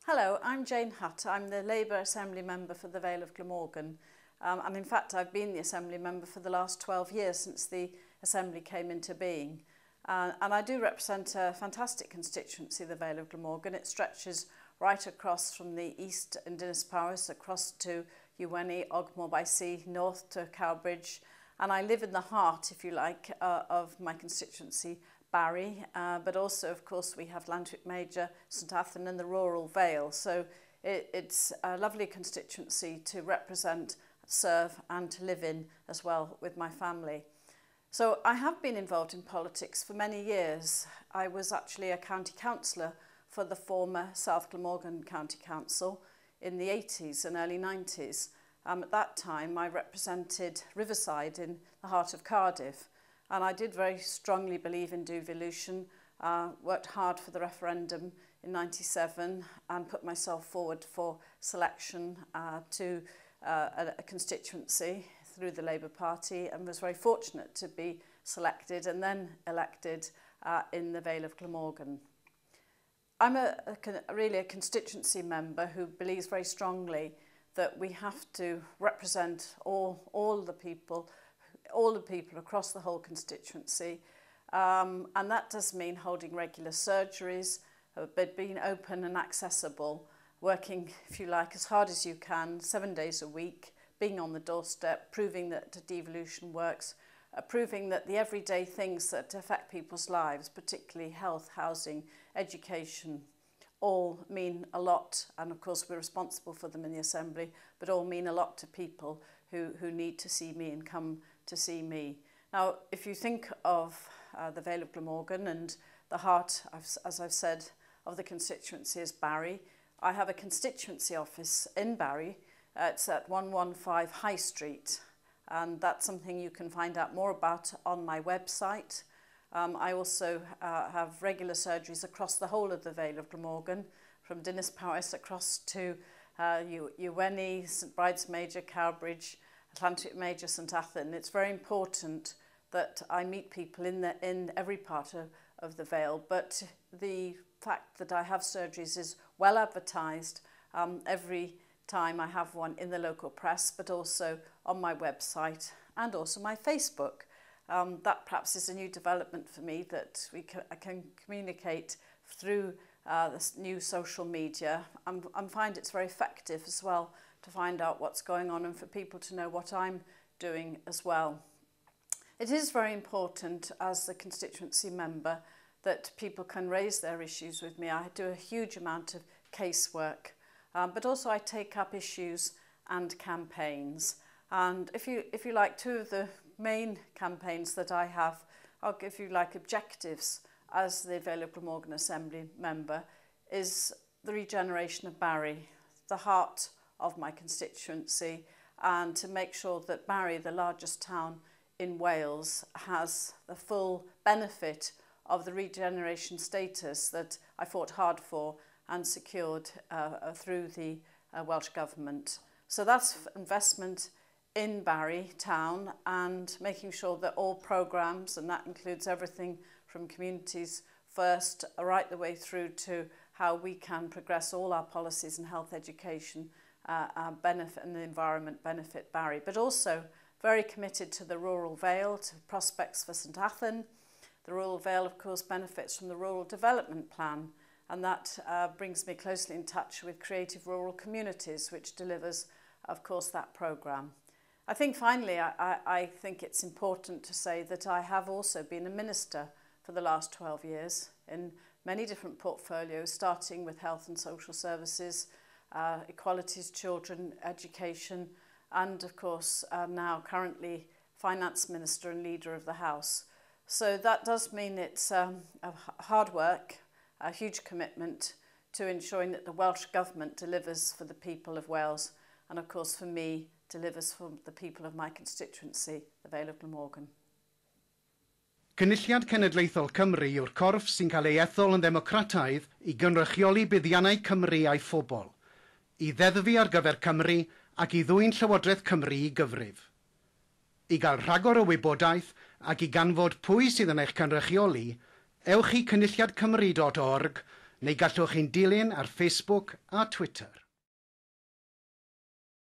Hello, I'm Jane Hutt. I'm the Labour Assembly Member for the Vale of Glamorgan. And in fact, I've been the Assembly Member for the last 12 years since the Assembly came into being. And I do represent a fantastic constituency, the Vale of Glamorgan. It stretches right across from the east in Dinas Powys, across to Iwerny, Ogmore by Sea, north to Cowbridge. And I live in the heart, if you like, of my constituency, Barry, but also, of course, we have Llantwit Major, St Athan and the rural Vale. So it's a lovely constituency to represent, serve and to live in as well with my family. So I have been involved in politics for many years. I was actually a county councillor for the former South Glamorgan County Council in the 80s and early 90s. At that time, I represented Riverside in the heart of Cardiff. And I did very strongly believe in devolution, worked hard for the referendum in '97 and put myself forward for selection to a constituency through the Labour Party and was very fortunate to be selected and then elected in the Vale of Glamorgan. I'm really a constituency member who believes very strongly that we have to represent all the people across the whole constituency. And that does mean holding regular surgeries, but being open and accessible, working, if you like, as hard as you can, 7 days a week, being on the doorstep, proving that devolution works, proving that the everyday things that affect people's lives, particularly health, housing, education, all mean a lot. And of course, we're responsible for them in the Assembly, but all mean a lot to people who need to see me and come to see me. Now, if you think of the Vale of Glamorgan and the heart, as I've said, of the constituency is Barry, I have a constituency office in Barry. It's at 115 High Street, and that's something you can find out more about on my website. I also have regular surgeries across the whole of the Vale of Glamorgan, from Dinas Powys across to Iwerny, St Bride's Major, Cowbridge, Llantwit Major, St Athan. It's very important that I meet people in every part of the Vale, but the fact that I have surgeries is well advertised every time I have one in the local press, but also on my website and also my Facebook. That perhaps is a new development for me, that I can communicate through this new social media and find it's very effective as well to find out what's going on and for people to know what I'm doing as well. It is very important as the constituency member that people can raise their issues with me. I do a huge amount of casework, but also I take up issues and campaigns. And if you like, two of the main campaigns that I have, I'll give you like objectives as the Vale of Glamorgan Assembly member, is the regeneration of Barry, the heart of my constituency, and to make sure that Barry, the largest town in Wales, has the full benefit of the regeneration status that I fought hard for and secured through the Welsh Government. So that's investment in Barry town and making sure that all programmes, and that includes everything from communities first right the way through to how we can progress all our policies in health, education, benefit and the environment benefit Barry, but also very committed to the rural Vale, to prospects for St Athan. The rural Vale, of course, benefits from the Rural Development Plan, and that brings me closely in touch with Creative Rural Communities, which delivers, of course, that programme. I think finally, I think it's important to say that I have also been a minister for the last 12 years in many different portfolios, starting with health and social services, equalities, children, education, and of course now currently finance minister and leader of the House. So that does mean it's a hard work, a huge commitment to ensuring that the Welsh Government delivers for the people of Wales, and of course for me, delivers for the people of my constituency, the Vale of Glamorgan. Cynulliad Cenedlaethol Cymru yw'r corff sy'n cael ei ethol yn ddemocrataidd i gynrychioli buddiannau Cymru a'i phobl, i ddeddfu ar gyfer Cymru ac i ddwyn Llywodraeth Cymru i gyfrif. I gael rhagor o wybodaeth ac i ganfod pwy sydd yn eich cynrychioli, ewch i cynulliadcymru.org neu gallwch chi'n dilyn ar Facebook a Twitter.